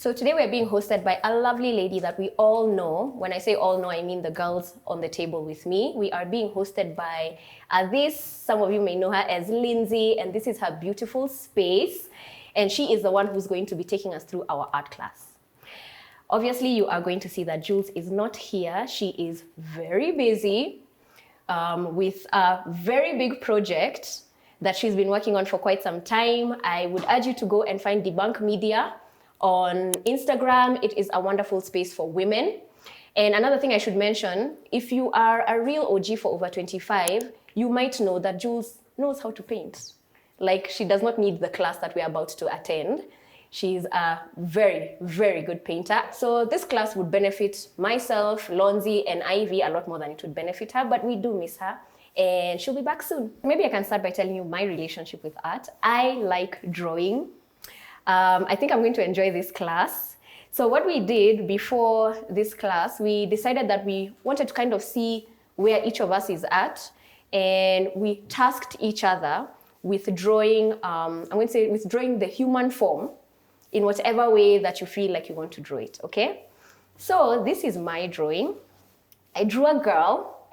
So today we're being hosted by a lovely lady that we all know. When I say all know, I mean the girls on the table with me. We are being hosted by some of you may know her as Lindsay, and this is her beautiful space. And she is the one who's going to be taking us through our art class. Obviously, you are going to see that Jules is not here. She is very busy with a very big project that she's been working on for quite some time. I would urge you to go and find Debunk Media on Instagram. It is a wonderful space for women. And another thing I should mention, if you are a real OG for over 25, you might know that Jules knows how to paint. Like, she does not need the class that we're about to attend. She's a very, very good painter. So this class would benefit myself, Lonzi, and Ivy a lot more than it would benefit her, but we do miss her. And she'll be back soon. Maybe I can start by telling you my relationship with art. I like drawing. I think I'm going to enjoy this class. So what we did before this class, we decided that we wanted to kind of see where each of us is at, and we tasked each other with drawing, I'm going to say with drawing the human form in whatever way that you feel like you want to draw it, okay? So this is my drawing. I drew a girl.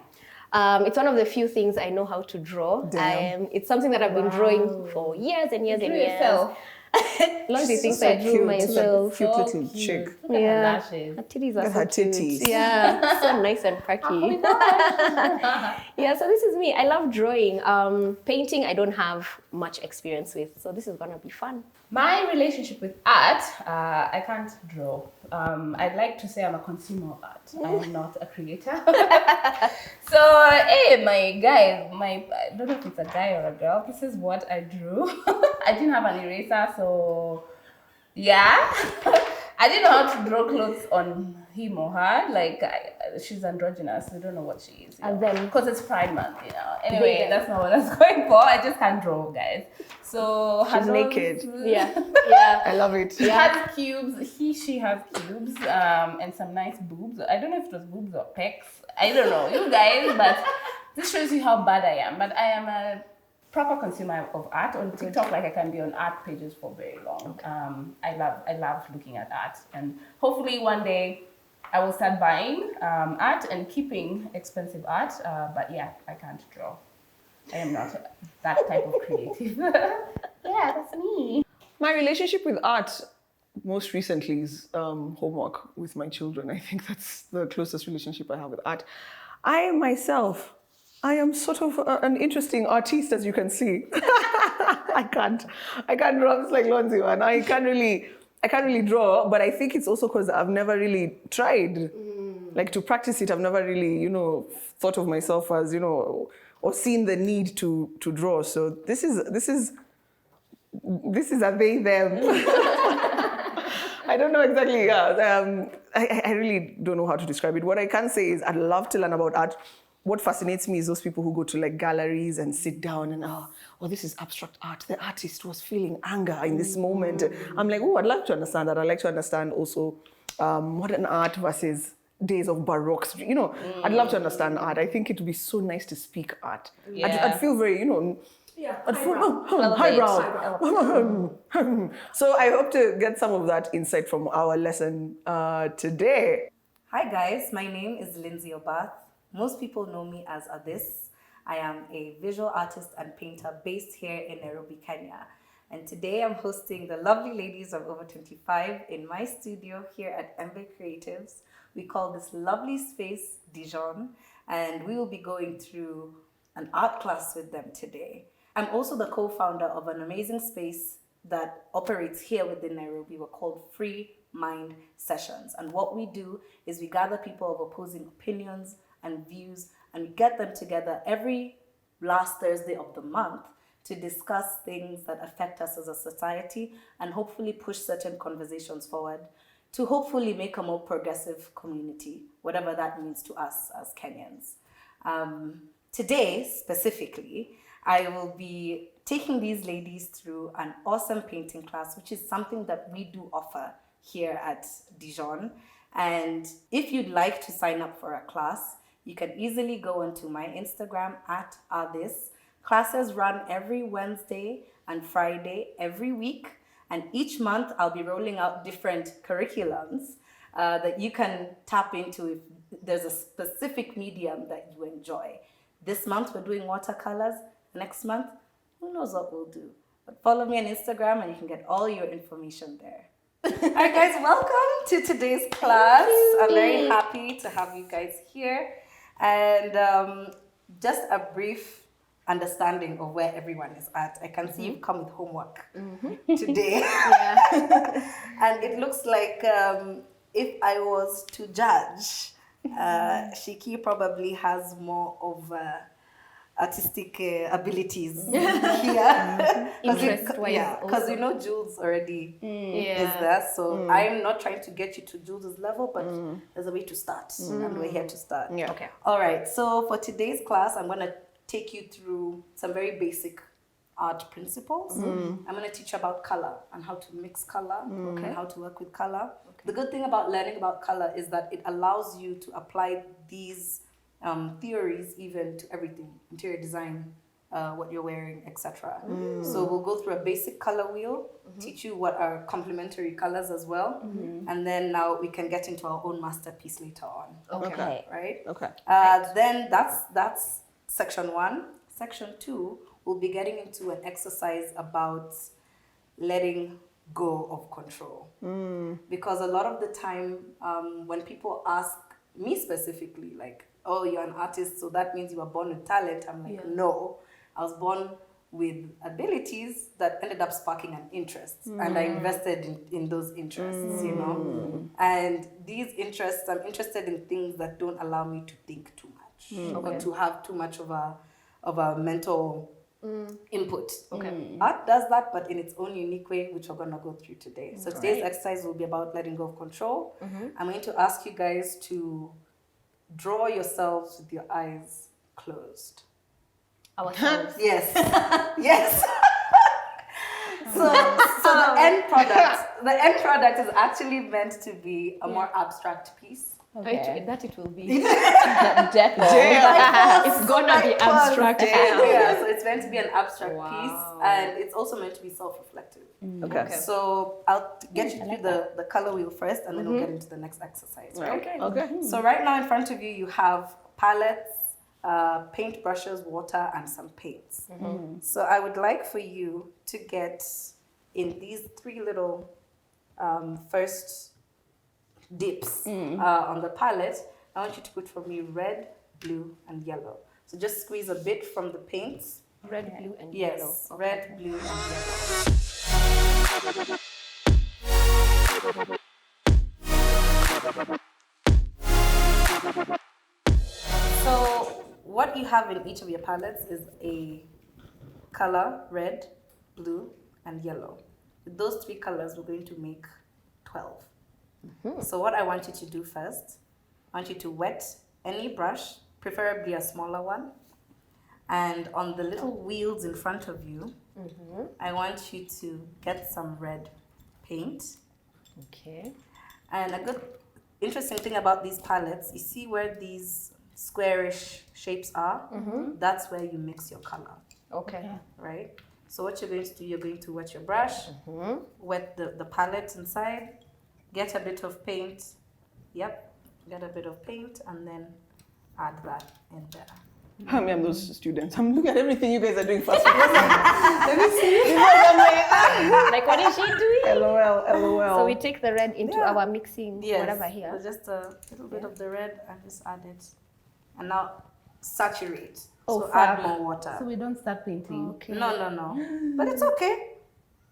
It's one of the few things I know how to draw. It's something that I've been drawing for years and years and years. Lonzi thinks I drew myself. Cute little chick. Yeah, her titties are so cute. Yeah, so nice and perky. Yeah, so this is me. I love drawing. Painting, I don't have much experience with, so this is gonna be fun. My relationship with art, I can't draw. I'd like to say I'm a consumer of art. I'm not a creator. So, hey, my guy, I don't know if it's a guy or a girl, this is what I drew. I didn't have an eraser, so yeah. I didn't know how to draw clothes on him or her. Like, she's androgynous. We don't know what she is. And then, because it's Pride Month, you know. Anyway, that's not what I was going for. I just can't draw, guys. So she's naked. Yeah. I love it. She has cubes. She has cubes. And some nice boobs. I don't know if it was boobs or pecs. I don't know, you guys. But this shows you how bad I am. But I am a proper consumer of art on TikTok. Like, I can be on art pages for very long. Okay. I love looking at art, and hopefully one day I will start buying art and keeping expensive art. But yeah, I can't draw. I am not that type of creative. Yeah, that's me. My relationship with art most recently is homework with my children. I think that's the closest relationship I have with art. I am sort of an interesting artiste, as you can see. I can't draw. It's like Lonzi, man. I can't really draw, but I think it's also because I've never really tried, like, to practice it. I've never really, thought of myself as, or seen the need to draw. So this is a they, them. I don't know exactly. I really don't know how to describe it. What I can say is I'd love to learn about art. What fascinates me is those people who go to, like, galleries and sit down and, this is abstract art. The artist was feeling anger in this moment. I'm like, I'd love to understand that. I'd like to understand also modern art versus days of Baroque. I'd love to understand art. I think it would be so nice to speak art. Yeah. I'd feel very, highbrow. So I hope to get some of that insight from our lesson today. Hi guys, my name is Lindsay Obath. Most people know me as Abyss. I am a visual artist and painter based here in Nairobi, Kenya. And today I'm hosting the lovely ladies of over 25 in my studio here at Embe Creatives. We call this lovely space Dijon, and we will be going through an art class with them today. I'm also the co-founder of an amazing space that operates here within Nairobi. We're called Free Mind Sessions. And what we do is we gather people of opposing opinions and views, and we get them together every last Thursday of the month to discuss things that affect us as a society and hopefully push certain conversations forward to hopefully make a more progressive community, whatever that means to us as Kenyans. Today, specifically, I will be taking these ladies through an awesome painting class, which is something that we do offer here at Dijon. And if you'd like to sign up for a class, you can easily go onto my Instagram at Abyss. Classes run every Wednesday and Friday every week, And each month I'll be rolling out different curriculums that you can tap into if there's a specific medium that you enjoy. This month we're doing watercolors. Next month, who knows what we'll do. But follow me on Instagram and you can get all your information there. All right, guys, welcome to today's class. I'm very happy to have you guys here. And just a brief understanding of where everyone is at. I can see you've come with homework today. And it looks like if I was to judge, Shiki probably has more of artistic abilities here. Interest-wise Because you know Jules already is there. So I'm not trying to get you to Jules' level, but there's a way to start. And we're here to start. Yeah. Okay. All right. So for today's class, I'm going to take you through some very basic art principles. I'm going to teach you about color and how to mix color and how to work with color. The good thing about learning about color is that it allows you to apply these theories even to everything, interior design, what you're wearing, etc. So we'll go through a basic color wheel, teach you what are complementary colors as well, and then now we can get into our own masterpiece later on. Okay. Right? Okay. Then that's section 1. Section 2, we'll be getting into an exercise about letting go of control. Because a lot of the time, when people ask me specifically, like, oh, you're an artist, so that means you were born with talent. I'm like, no, I was born with abilities that ended up sparking an interest. And I invested in those interests, you know? And these interests, I'm interested in things that don't allow me to think too much or to have too much of a mental input. Art does that, but in its own unique way, which we're going to go through today. So today's exercise will be about letting go of control. I'm going to ask you guys to draw yourselves with your eyes closed. Ourselves. Yes. Yes. So the end product is actually meant to be a more abstract piece. That it will be. Definitely. It's gonna be abstract. Yeah, so it's meant to be an abstract piece, and it's also meant to be self-reflective. Okay. So I'll get you through the color wheel first, and then we'll get into the next exercise, right? Okay. So right now in front of you, you have palettes, paint brushes, water, and some paints. So I would like for you to get in these 3 little first dips on the palette. I want you to put for me red, blue, and yellow. So just squeeze a bit from the paints. Red, blue, and yellow. Yes, red, blue, and yellow. So what you have in each of your palettes is a color, red, blue, and yellow. With those 3 colors, we're going to make 12. So what I want you to do first, I want you to wet any brush, preferably a smaller one, and on the little wheels in front of you, I want you to get some red paint. Okay. And a good, interesting thing about these palettes, you see where these squarish shapes are? That's where you mix your color. Okay. Right? So what you're going to do, you're going to wet your brush, wet the palette inside, get a bit of paint. Yep, get a bit of paint, and then add that in there. How many of those students? I'm looking at everything you guys are doing fast. Let me see. I'm Like, what is she doing? LOL. So we take the red into our mixing, whatever here. So just a little bit of the red and just add it. And now saturate. Oh, so add more water. So we don't start painting. Okay. No. But it's okay.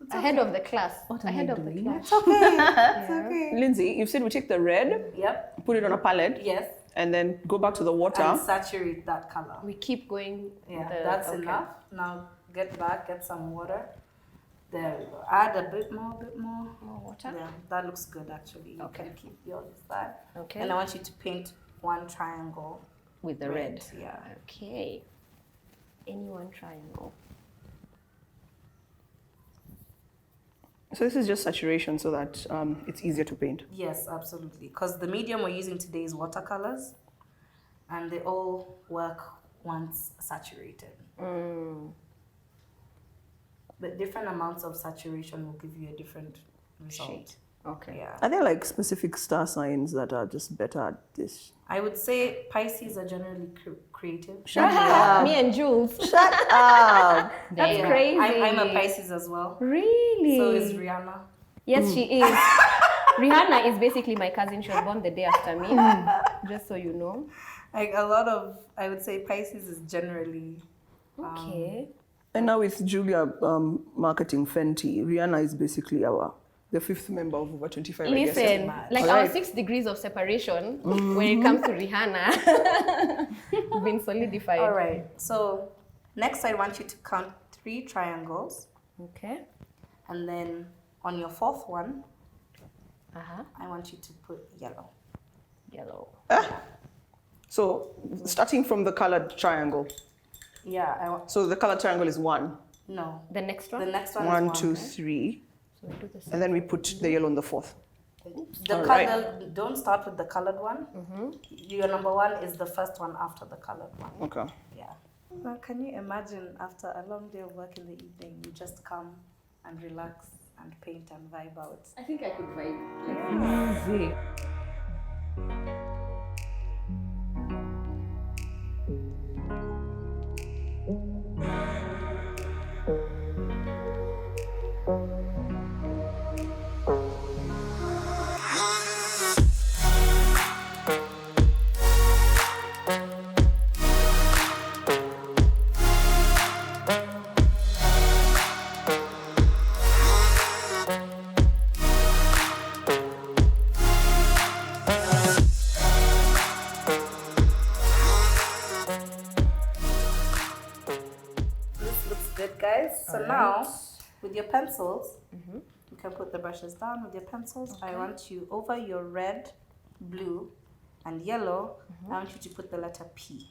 Ahead of the class. What are Ahead you of the doing? class. It's okay. It's okay. Lindsay, you said we take the red, Yep. put it on a palette, Yes. and then go back to the water. And saturate that color. We keep going. Yeah, that's enough. Now get back, get some water. There we go. Add a bit more. More water. Yeah, that looks good actually. You can keep yours that. Okay. And I want you to paint one triangle. With the red. Yeah. Okay. Any one triangle. So this is just saturation so that it's easier to paint. Yes, absolutely. Because the medium we're using today is watercolors, and they all work once saturated. but different amounts of saturation will give you a different result. Shade. Okay. Yeah. Are there like specific star signs that are just better at this? I would say Pisces are generally creative. Shut up. Me and Jules. Shut up. That's Yeah. crazy. I'm a Pisces as well. Really? So is Rihanna. Yes, she is. Rihanna is basically my cousin. She was born the day after me. Just so you know. Like a lot of, I would say Pisces is generally. Okay. And now with Julia marketing Fenty, Rihanna is basically the fifth member of over 25. Listen, I guess. like All our right. 6 degrees of separation when it comes to Rihanna, we've been solidified. All right. So next, I want you to count 3 triangles, Okay. and then on your 4th one, Uh-huh. I want you to put yellow. Yellow. So starting from the colored triangle. Yeah, I want. So the colored triangle is 1. No. The next one? The next one 1, is 2, one. 3. So we do the same. And then we put the yellow on the 4th. The All colored, don't start with the colored one. Your number 1 is the first one after the colored one. Okay. Yeah. Well, can you imagine after a long day of work in the evening, you just come and relax and paint and vibe out? I think I could vibe. Like music. This looks good, guys. So now, with your pencils, you can put the brushes down with your pencils. I want you over your red, blue, and yellow. I want you to put the letter P.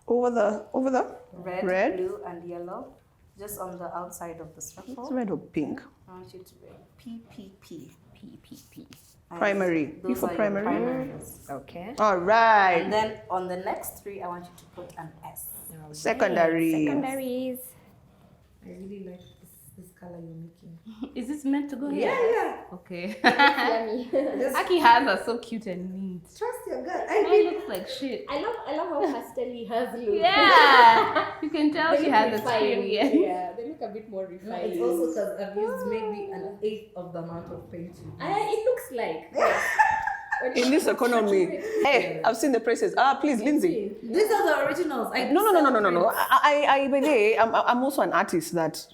Over the Red, blue, and yellow, just on the outside of the It's circle. red or pink? I want you to write P, P, P. P, P, P. And Primary. P those for are your primary. primaries. Okay. All right. And then on the next 3, I want you to put an S. Secondary. Secondaries. I really like this color you're making. Is this meant to go here? Yeah. Okay. Yummy. Aki hers are so cute and neat. Trust your gut. Mine looks like shit. I love how pastel hers look. Yeah. You can tell They she look has refined. experience. Yeah, they look a bit more refined. It's also because I've used maybe an 1/8 of the amount of paint. It looks like. Yes. In this economy, hey, I've seen the prices. Please, Lindsay. These are the originals. No. I by the way, I'm also an artist that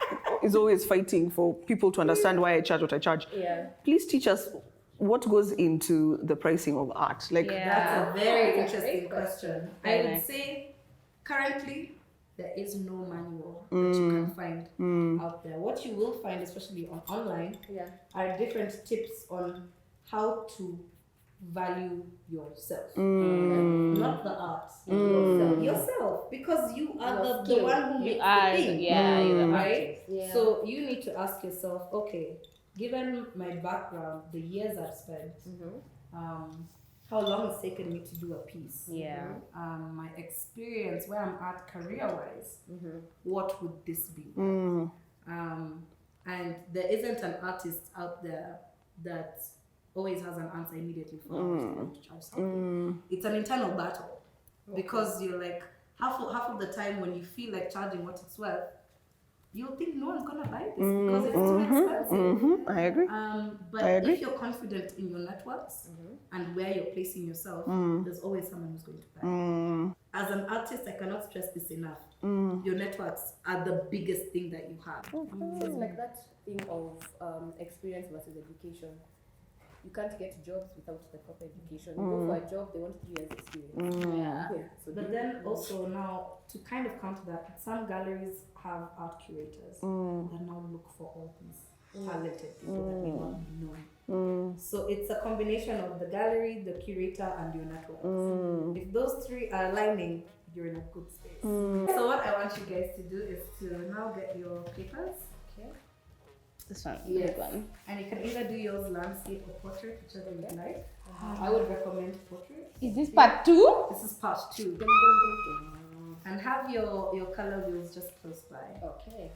is always fighting for people to understand why I charge what I charge. Yeah. Please teach us what goes into the pricing of art. Like, Yeah. That's a very That's a interesting great question. Very I would nice. say currently there is no manual that you can find out there. What you will find, especially online, Yeah. are different tips on how to value yourself. Not the art. Yourself. Because you are Your the skill. one who You makes are, the thing. yeah, you're the Right? artist. Yeah. So you need to ask yourself, okay, given my background, the years I've spent, how long it's taken me to do a piece, Yeah. my experience, where I'm at career-wise, what would this be? And there isn't an artist out there that always has an answer immediately for how much they want to charge something. It's an internal battle because you're like half of the time when you feel like charging what it's worth, you'll think no one's gonna buy this because it's too expensive. I agree. But I agree. if you're confident in your networks and where you're placing yourself, there's always someone who's going to buy. As an artist, I cannot stress this enough. Your networks are the biggest thing that you have. So it's like that thing of experience versus education. You can't get jobs without the proper education. You go for a job, they want 3 years experience. Yeah. So But then also now, to kind of counter that, some galleries have art curators that now look for all these talented people that may not be known. So it's a combination of the gallery, the curator, and your networks. If those 3 are aligning, you're in a good space. So what I want you guys to do is to now get your papers. Okay. This one, the Yes. big one. And you can either do yours landscape or portrait, whichever you like. I would recommend portrait. Is this part 2? This is part 2. And have your color wheels just close by. Okay.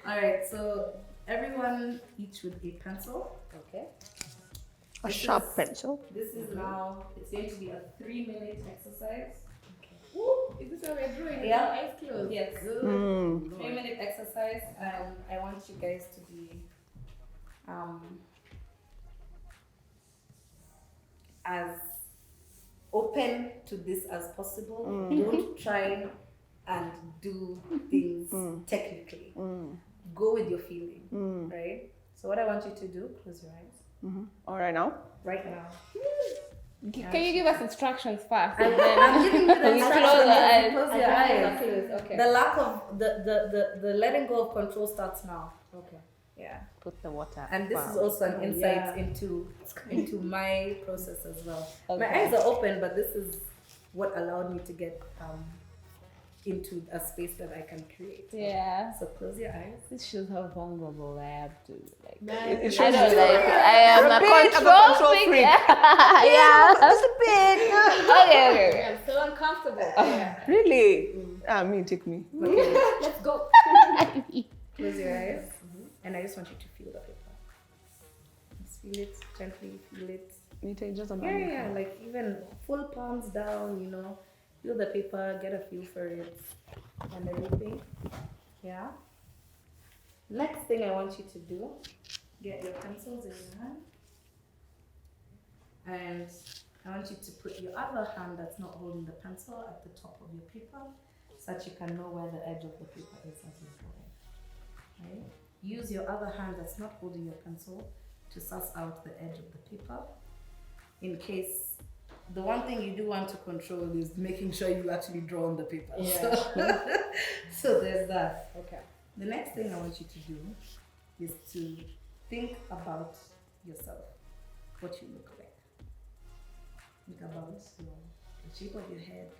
All right, so everyone each with a pencil. Okay. A sharp pencil. This is now, it's going to be a 3-minute exercise. Ooh, is this how we're doing? Yeah. Eyes closed. Yes. Good. 3-minute exercise, and I want you guys to be as open to this as possible. Don't try and do things technically. Go with your feeling, right? So what I want you to do, close your eyes. All right now. Right now. Can you give us instructions first? I'm giving you the We instructions. close our eyes. Close your eyes. Okay. The lack of the letting go of control starts now. Okay. Yeah. Put the water. And this is also an insight into my process as well. My Okay. eyes are open, but this is what allowed me to get into a space that I can create. Yeah. So close your eyes. This shows how vulnerable I am to like. It I shows don't you- like. I am You're a a bit of a control control freak. freak. Yeah. Just a bit. Okay. I'm so uncomfortable. Really? Me, take me. Let's go. Close your eyes. And I just want you to feel the paper. Just feel it gently, feel it. Yeah, like even full palms down, you know. Feel the paper, get a feel for it and everything. Yeah. Next thing I want you to do, get your pencils in your hand. And I want you to put your other hand that's not holding the pencil at the top of your paper so that you can know where the edge of the paper is as you're going. Right? Use your other hand that's not holding your pencil to suss out the edge of the paper. In case, the one thing you do want to control is making sure you actually draw on the paper. Yeah. So there's that. Okay. The next thing I want you to do is to think about yourself, what you look like. Think about the shape of your head,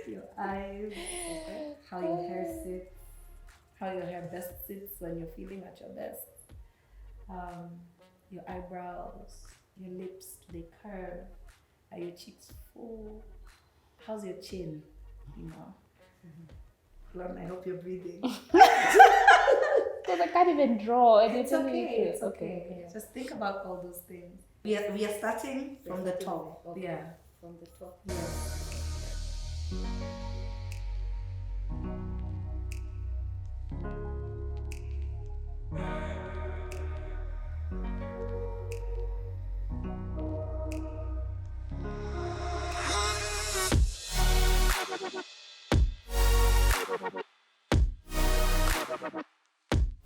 your eyes, how your hair sits, how your hair best sits when you're feeling at your best. Your eyebrows, your lips, do they curve? Are your cheeks full? How's your chin? You know. Lauren, I hope you're breathing. Because I can't even draw. And It's doesn't okay. make it- It's okay. Yeah. Just think about all those things. We are starting from the top. Okay. Yeah. From the top. Yes.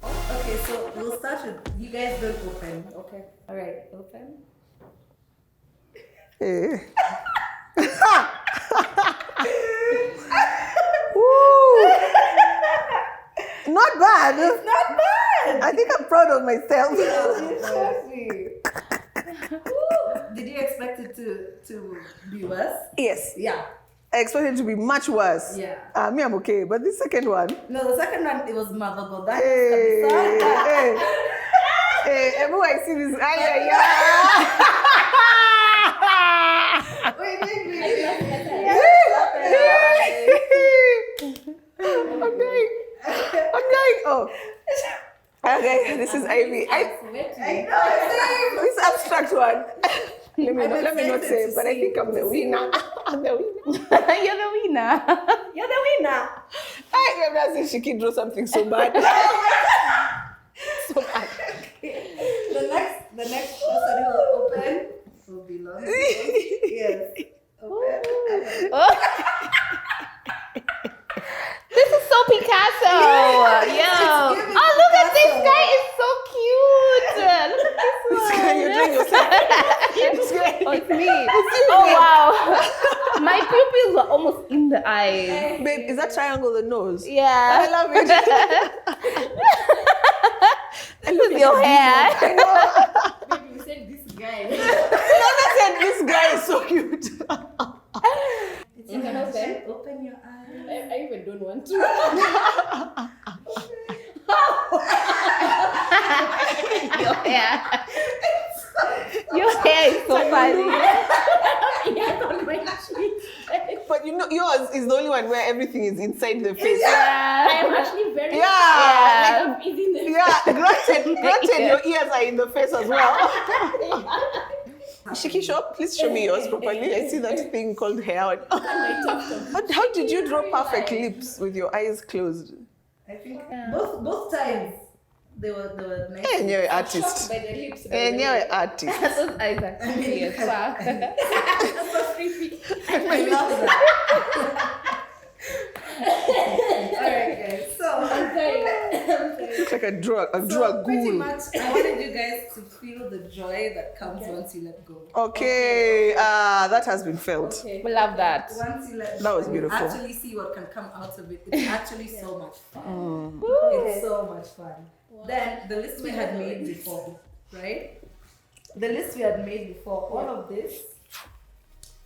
Okay, so we'll start with you guys don't open. Okay. All right, open. Hey. Woo. Not bad. Not bad. I think I'm proud of myself. Did you expect it to be worse? Yes. Yeah. I expected it to be much worse. Yeah. Me, I'm okay. But the second one. No, the second one it was Mother God. That Hey, is hey, hey, everyone I see this. Wait. I'm dying. Oh. Okay, this is Ivy. I know. This abstract one. Let me I'm not excited say, to but I see- think I'm the to see winner. I'm the winner. You're the winner. You're the winner. I remember saying she can draw something so bad. So bad. The next person who will open will be Lauren. Yes. Open. This is so Picasso. Yo. giving Oh, look at this Picasso. guy. Is so cute. Look at this one. You're doing yourself. Oh, it's me. Oh, wow. My pupils were almost in the eyes. Babe, is that triangle the nose? Yeah. I love it. I This is your hair. Baby, you said this guy. Nana said this guy is so cute. You can open your eyes. I even don't want to. Your hair. Your hair is so funny. Yeah, on my cheeks. But but you know, yours is the only one where everything is inside the face. I am actually very Yeah. like, easy in the Granted, your ears are in the face as well. Shiki Shop, please show me yours properly. I see that thing called hair. How did you draw perfect lips with your eyes closed? I think both times they were nice. And you're an artist. by the lips. And you're an artist. Those eyes are creepy as fuck. That's so creepy. I love that. Alright guys, so I'm sorry. Looks like I drew a pretty ghoul. much I wanted you guys to feel the joy that comes once you let go. Okay, that has been felt. Okay. We love that. Once you let That was go, beautiful. you actually see what can come out of it. It's actually so much fun. It's so much fun. Then the list we had made before, right? The list we had made before, all of this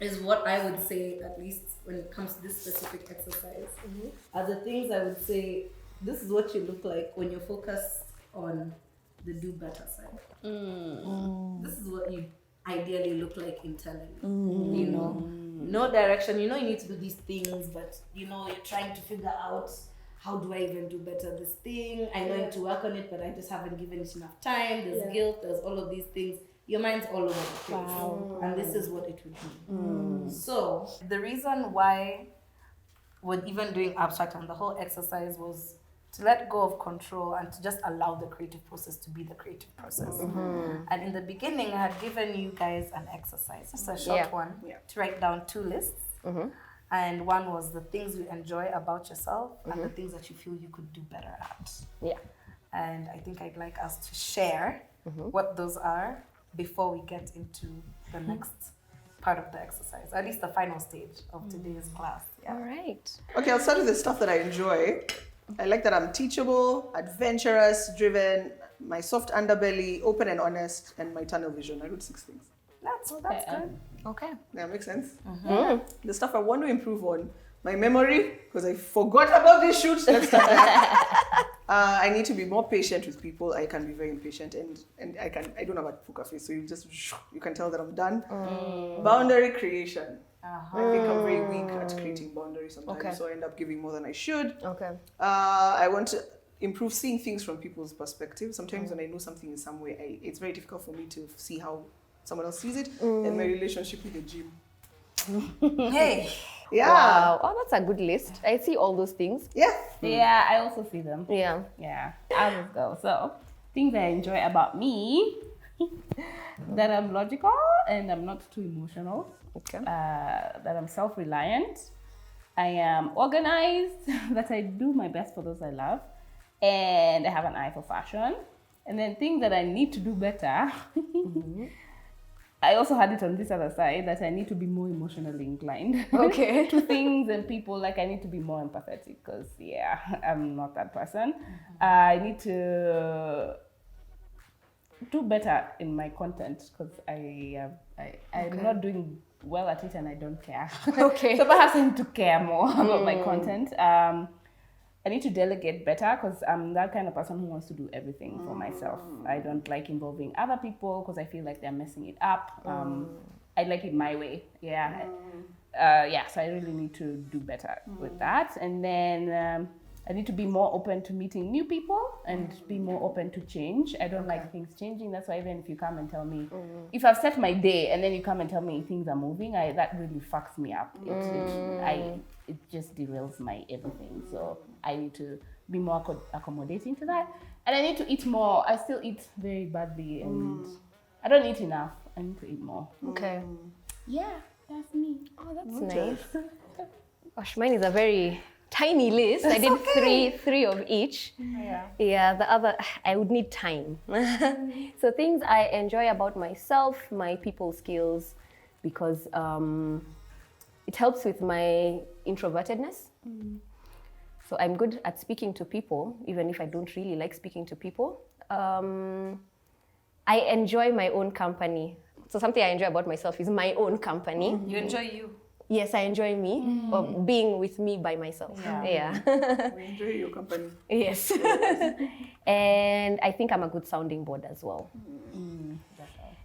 is what I would say, at least when it comes to this specific exercise, are the things I would say, this is what you look like when you're focused on the do better side. This is what you ideally look like internally. You know, no direction. You know you need to do these things, but you know you're trying to figure out, how do I even do better this thing? I know I need to work on it, but I just haven't given it enough time. There's guilt, there's all of these things. Your mind's all over the place. And this is what it would be. So the reason why we're even doing abstract and the whole exercise was to let go of control and to just allow the creative process to be the creative process. And in the beginning, I had given you guys an exercise, just a short one, to write down 2 lists. And one was the things you enjoy about yourself and the things that you feel you could do better at. Yeah. And I think I'd like us to share what those are before we get into the next part of the exercise, or at least the final stage of today's class. All right. Okay, I'll start with the stuff that I enjoy. I like that I'm teachable, adventurous, driven, my soft underbelly, open and honest, and my tunnel vision. I wrote 6 things. That's good. Okay. Yeah, makes sense. The stuff I want to improve on, my memory, because I forgot about this shoot. Let's start there. I need to be more patient with people. I can be very impatient, and I don't have a poker face, so you can tell that I'm done. Boundary creation. I think I'm very weak at creating boundaries sometimes, so I end up giving more than I should. Okay. I want to improve seeing things from people's perspective. Sometimes when I know something in some way, it's very difficult for me to see how someone else sees it. And my relationship with the gym. Hey. Yeah. Wow. Oh, that's a good list. I see all those things. Yeah. Yeah, I also see them. Yeah. Yeah, I'll just go. So, things I enjoy about me, that I'm logical and I'm not too emotional. Okay. That I'm self-reliant. I am organized, that I do my best for those I love. And I have an eye for fashion. And then things that I need to do better. I also had it on this other side that I need to be more emotionally inclined. Okay. To things and people. Like I need to be more empathetic because, yeah, I'm not that person. I need to do better in my content because I'm not doing well at it and I don't care. Okay. So perhaps I need to care more about my content. I need to delegate better because I'm that kind of person who wants to do everything for myself. I don't like involving other people because I feel like they're messing it up. I like it my way. Yeah. So I really need to do better with that. And then I need to be more open to meeting new people and be more open to change. I don't like things changing. That's why even if you come and tell me, if I've set my day and then you come and tell me things are moving, that really fucks me up. It just derails my everything. So I need to be more accommodating to that. And I need to eat more. I still eat very badly and I don't eat enough. I need to eat more. Okay. Yeah, that's me. Oh, that's nice. Gosh, mine is a very tiny list. I did three of each. Yeah, the other, I would need time. So things I enjoy about myself, my people skills, because it helps with my introvertedness. So I'm good at speaking to people, even if I don't really like speaking to people. I enjoy my own company. So something I enjoy about myself is my own company. You enjoy you. Yes, I enjoy me, or being with me by myself. Yeah. We enjoy your company. Yes. And I think I'm a good sounding board as well.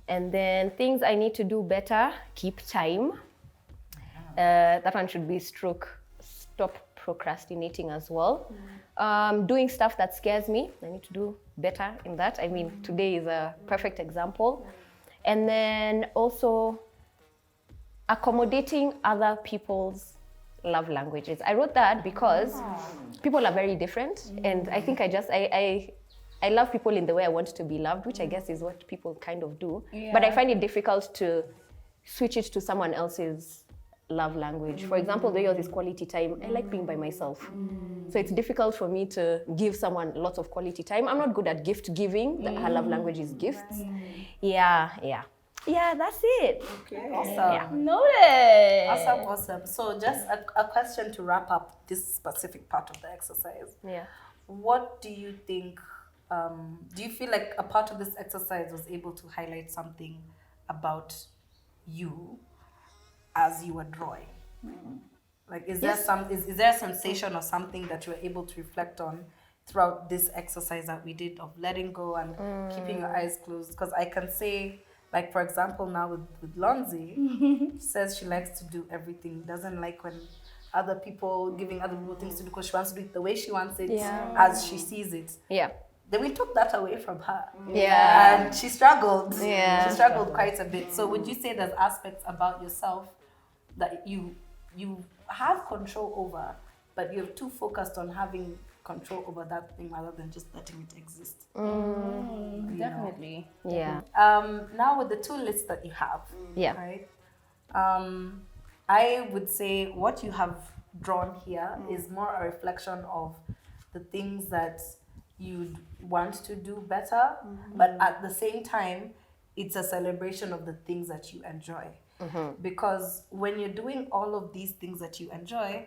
And then things I need to do better, keep time. That one should be stop procrastinating as well. Doing stuff that scares me. I need to do better in that. I mean, today is a perfect example. And then also accommodating other people's love languages. I wrote that because people are very different. And I think I love people in the way I want to be loved, which I guess is what people kind of do. Yeah. But I find it difficult to switch it to someone else's love language. For example, the yours is quality time. I like being by myself. So it's difficult for me to give someone lots of quality time. I'm not good at gift giving. Her love language is gifts. Yeah, that's it. Okay. Awesome. Yeah. Noted. Awesome. So just a question to wrap up this specific part of the exercise. Yeah. What do you think, do you feel like a part of this exercise was able to highlight something about you as you were drawing? Like, is there is there a sensation or something that you were able to reflect on throughout this exercise that we did of letting go and keeping your eyes closed? Because I can say, like, for example, now with Lonzi, she says she likes to do everything, doesn't like when other people giving other people things to do because she wants to do it the way she wants it, as she sees it. Yeah. Then we took that away from her. Yeah. And she struggled. Yeah. She struggled quite a bit. So would you say there's aspects about yourself that you have control over, but you're too focused on having control over that thing rather than just letting it exist? Definitely. Yeah. Now with the two lists that you have, Yeah. right? I would say what you have drawn here is more a reflection of the things that you'd want to do better, but at the same time, it's a celebration of the things that you enjoy. Because when you're doing all of these things that you enjoy,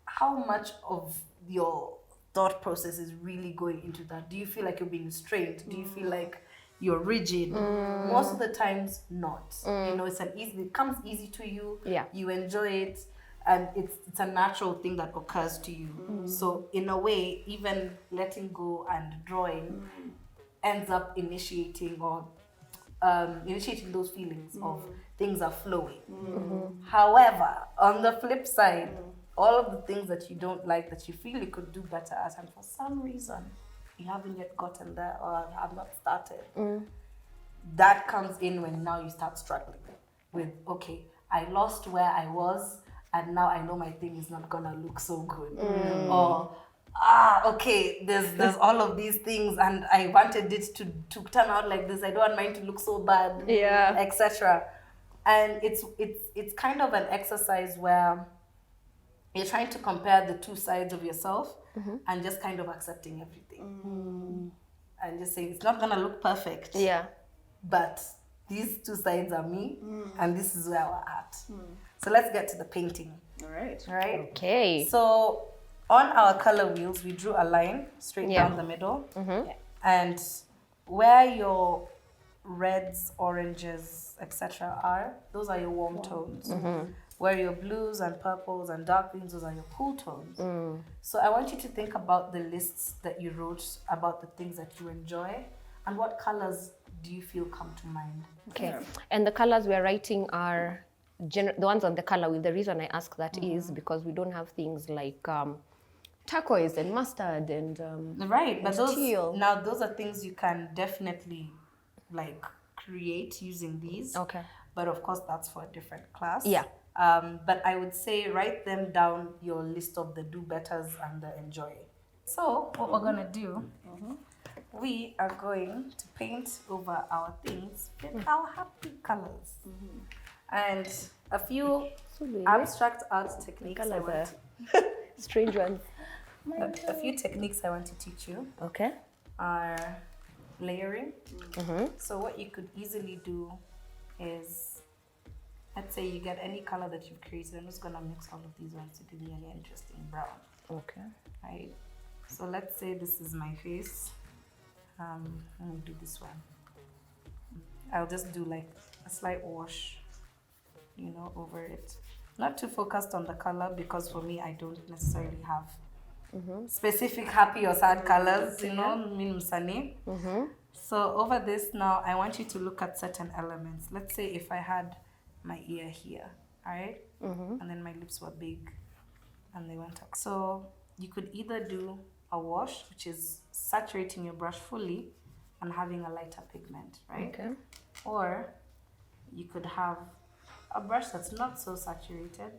how much of your thought process is really going into that? Do you feel like you're being restrained? Do you feel like you're rigid? Most of the times, not. You know, it comes easy to you. Yeah. You enjoy it, and it's a natural thing that occurs to you. So in a way, even letting go and drawing ends up initiating those feelings of things are flowing. However, on the flip side, all of the things that you don't like, that you feel you could do better at, and for some reason you haven't yet gotten there or have not started, that comes in when now you start struggling with, okay, I lost where I was and now I know my thing is not gonna look so good. Or okay, there's all of these things and I wanted it to turn out like this. I don't want mine to look so bad, etc. And it's kind of an exercise where you're trying to compare the two sides of yourself and just kind of accepting everything. And just saying, it's not gonna look perfect. Yeah. But these two sides are me and this is where we're at. So let's get to the painting. All right. All right? Okay. So on our color wheels, we drew a line straight down the middle. And where your reds, oranges, etc. are, those are your warm tones. Where your blues and purples and dark greens, those are your cool tones. So I want you to think about the lists that you wrote about the things that you enjoy and what colors do you feel come to mind? Okay. And the colors we're writing are the ones on the color wheel. The reason I ask that is because we don't have things like turquoise and mustard and right, but those teal. Now those are things you can definitely like create using these. Okay. But of course that's for a different class. Yeah. But I would say write them down your list of the do betters and the enjoy. So what we're gonna do, we are going to paint over our things with our happy colors. And a few abstract art techniques I want strange ones. a few techniques I want to teach you Okay. are layering. So what you could easily do is, let's say you get any color that you've created. I'm just gonna mix all of these ones to give me an interesting brown. Okay. Right. So let's say this is my face. I'm gonna do this one. I'll just do like a slight wash, over it. Not too focused on the color because for me, I don't necessarily have specific happy or sad colors, So over this now, I want you to look at certain elements. Let's say if I had my ear here, all right? And then my lips were big and they went up. So you could either do a wash, which is saturating your brush fully and having a lighter pigment, right? Okay. Or you could have a brush that's not so saturated,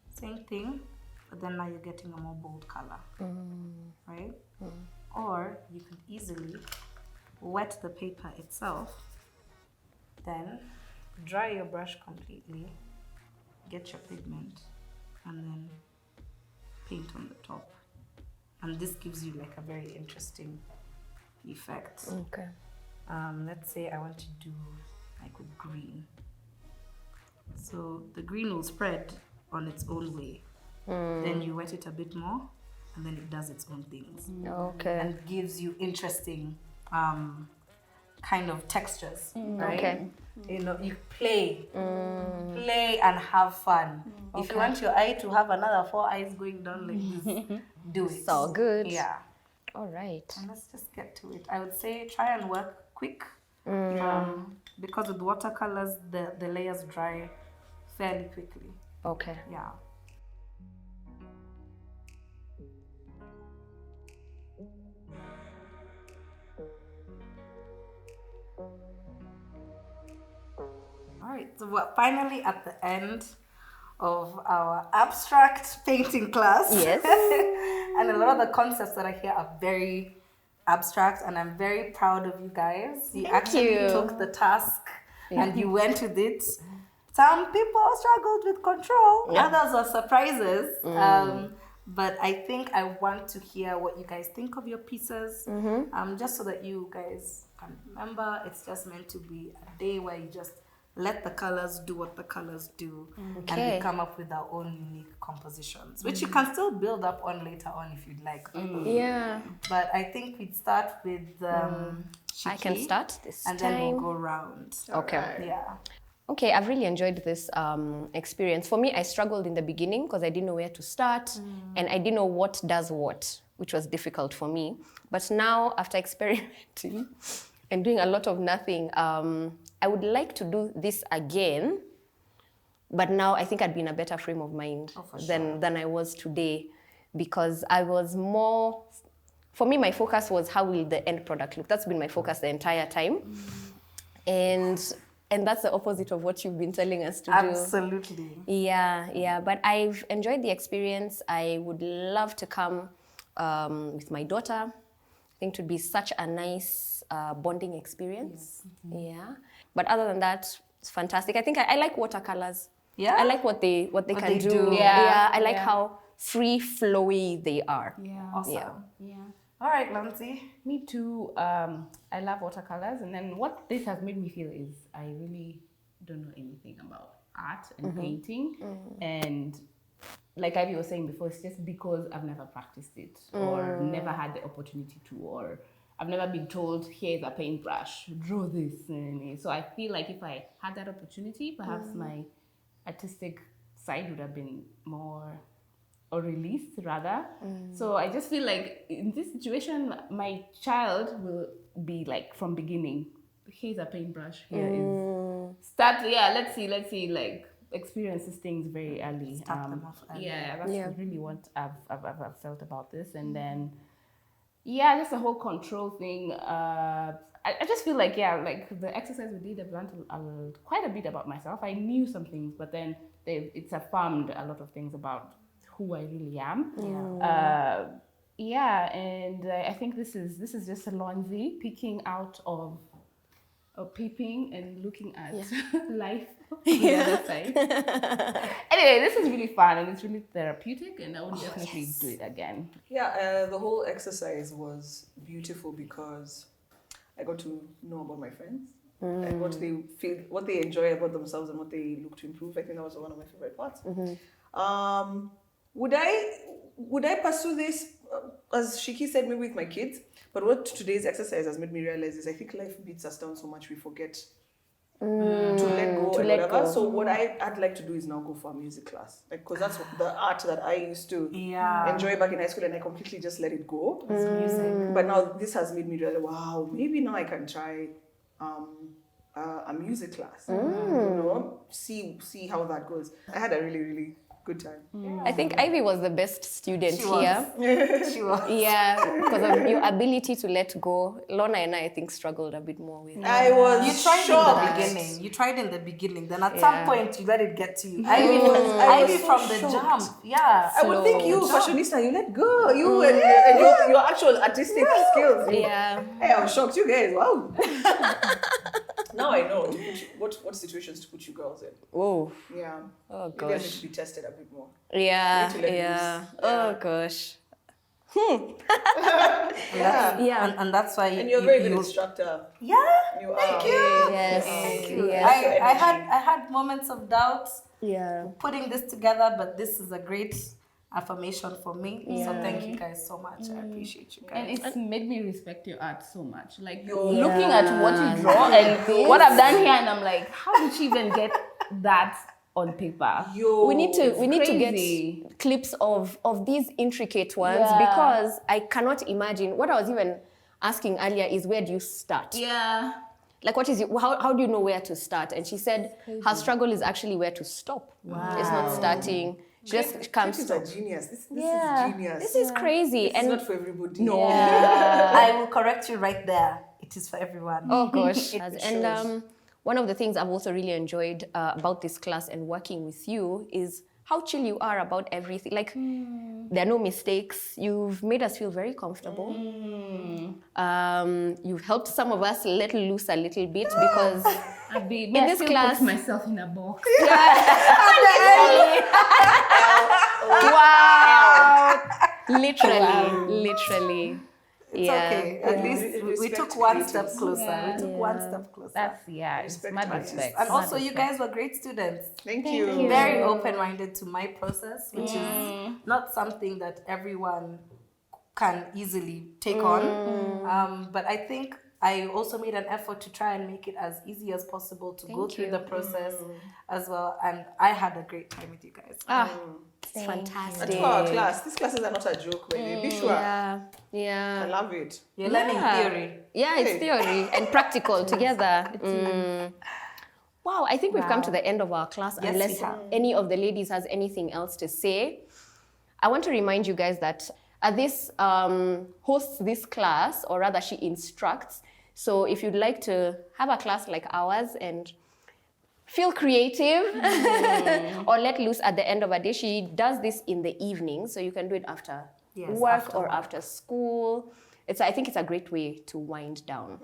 same thing, but then now you're getting a more bold color, right? Or you could easily wet the paper itself, then dry your brush completely, get your pigment, and then paint on the top. And this gives you like a very interesting effect. Okay. Let's say I want to do like with green. So the green will spread on its own way. Then you wet it a bit more, and then it does its own things. Okay. And gives you interesting kind of textures, right? Okay. You know, you play and have fun. If you want your eye to have another 4 eyes going down like this, do it. So good. Yeah. All right. And let's just get to it. I would say try and work quick. Because with watercolors, the layers dry fairly quickly. Okay. Yeah. All right, so we're finally at the end of our abstract painting class. Yes. And a lot of the concepts that are here are very abstract, and I'm very proud of you guys. You actually you. took the task and you went with it. Some people struggled with control, others are surprises. But I think I want to hear what you guys think of your pieces, just so that you guys can remember. It's just meant to be a day where you just let the colors do what the colors do, and we come up with our own unique compositions, which you can still build up on later on if you'd like. Yeah. But I think we'd start with I can Shiki, start this and time. then we'll go round. Okay. Yeah. Okay, I've really enjoyed this experience. For me, I struggled in the beginning because I didn't know where to start and I didn't know what does what, which was difficult for me. But now, after experimenting and doing a lot of nothing, I would like to do this again. But now I think I'd be in a better frame of mind than I was today, because I was more, for me, my focus was how will the end product look. That's been my focus the entire time. And that's the opposite of what you've been telling us to do. Absolutely. Yeah. But I've enjoyed the experience. I would love to come with my daughter. I think it would be such a nice bonding experience. Yeah. But other than that, it's fantastic. I think I like watercolors. Yeah. I like what they can do. Yeah. I like how free flowy they are. Yeah. Awesome. Yeah. All right, Lancy. Me too. I love watercolors, and then what this has made me feel is I really don't know anything about art and painting, and like Ivy was saying before, it's just because I've never practiced it or never had the opportunity to, or I've never been told, here's a paintbrush, draw this. So I feel like if I had that opportunity, perhaps my artistic side would have been more, or released rather. So I just feel like in this situation, my child will be like from beginning, here's a paintbrush, here is, start, let's see, like experience these things very early. Start them off early. That's really what I've felt about this. And then, just the whole control thing. I just feel like, like the exercise we did, I've learned quite a bit about myself. I knew some things, but then it's affirmed a lot of things about who I really am. And I think this is just Alonzi peeking out of, or peeping and looking at life on the other side. Anyway, this is really fun and it's really therapeutic, and I would definitely do it again. Yeah, the whole exercise was beautiful because I got to know about my friends and what they feel, what they enjoy about themselves, and what they look to improve. I think that was one of my favorite parts. Would I pursue this, as Shiki said, maybe with my kids? But what today's exercise has made me realize is I think life beats us down so much we forget to let go and whatever. So what I'd like to do is now go for a music class, because that's the art that I used to enjoy back in high school, and I completely just let it go. It's music. But now this has made me realize, wow, maybe now I can try a music class. You know, see how that goes. I had a really, really good time. I think Ivy was the best student here. She was. Yeah, because of your ability to let go. Lorna and I think, struggled a bit more with it. I was You tried shocked. in the beginning. You tried in the beginning. Then at some point, you let it get to you. Ivy so from the shocked. jump. Yeah. I would think you, fashionista, you let go. You and your actual artistic skills. Yeah. Hey, I was shocked. You guys, wow. Now I know what situations to put you girls in. Oh. Yeah. Oh You guys need gosh. to be tested a bit more. Yeah. Need to let Yeah. loose. Oh gosh. Yeah. And that's why And you're a very good instructor. Yeah. You are. Thank you. Yes. Thank you. Yes. I had moments of doubt Yeah. putting this together, but this is a great affirmation for me. So thank you guys so much. I appreciate you And guys. it's made me respect your art so much. Like Yeah. looking at what you draw and what I've done here, and I'm like, how did she even get that on paper? We need to crazy. get clips of these intricate ones Yeah. because I cannot imagine. What I was even asking earlier is, where do you start? Yeah. Like, what is it? How do you know where to start? And she said her struggle is actually where to stop. Wow. It's not starting. She just comes This is to. a genius. This Yeah. is genius. This is crazy. It's And not for everybody. no. I will correct you right there. It is for everyone. Oh gosh. shows. And one of the things I've also really enjoyed about this class and working with you is how chill you are about everything. Like, there are no mistakes. You've made us feel very comfortable. You've helped some of us let loose a little bit because In this class- put myself in a box. wow, literally. It's okay. At least we Respect took one creatives. step closer. We took one step closer. That's it's Respect mad artists. respect. And Mad also, you respect. guys were great students. Thank you. Very open-minded to my process, which is not something that everyone can easily take on. But I think I also made an effort to try and make it as easy as possible to go through the process as well. And I had a great time with you guys. It's fantastic. That's for our class. These classes are not a joke, baby. Be sure. I Yeah. love it. You're learning theory. Yeah, it's theory and practical together. Wow, I think we've come to the end of our class, Yes, unless we have. any of the ladies has anything else to say. I want to remind you guys that this hosts this class, or rather she instructs. So if you'd like to have a class like ours and feel creative or let loose at the end of a day, she does this in the evening. So you can do it after work after or work. after school. I think it's a great way to wind down.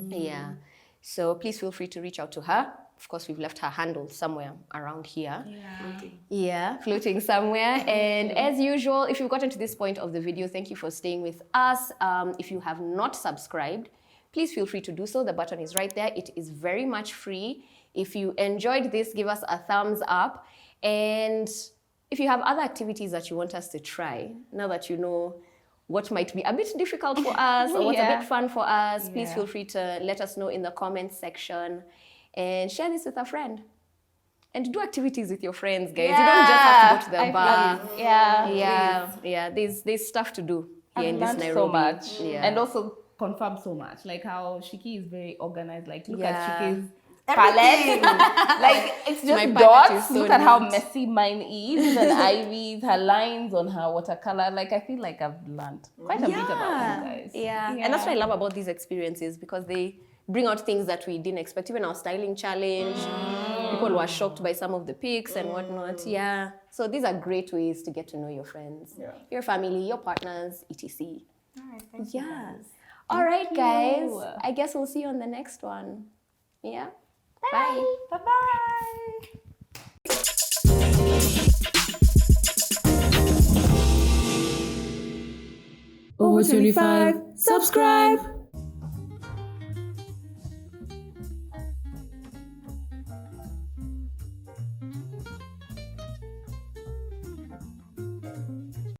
Yeah. So please feel free to reach out to her. Of course, we've left her handle somewhere around here. Yeah, floating somewhere. And as usual, if you've gotten to this point of the video, thank you for staying with us. If you have not subscribed, please feel free to do so. The button is right there. It is very much free. If you enjoyed this, give us a thumbs up. And if you have other activities that you want us to try, now that you know what might be a bit difficult for us or what's a bit fun for us, please feel free to let us know in the comments section and share this with a friend. And do activities with your friends, guys. You don't just have to go to the bar. Yeah. There's stuff to do here in this Nairobi. so much. Yeah. And also confirm so much. Like how Shiki is very organized. Like look at Shiki's Everything. palette. Like it's My just palette is dots. so Look at how neat. messy mine is. And Ivy's, her lines on her watercolor. Like I feel like I've learned quite a bit about you guys. Yeah. And that's what I love about these experiences, because they bring out things that we didn't expect. Even our styling challenge, people were shocked by some of the pics and whatnot. Yeah. So these are great ways to get to know your friends, your family, your partners, etc. All right, thank you. Yes. All right, guys. I guess we'll see you on the next one. Yeah. Bye. Bye-bye. Over 25, subscribe!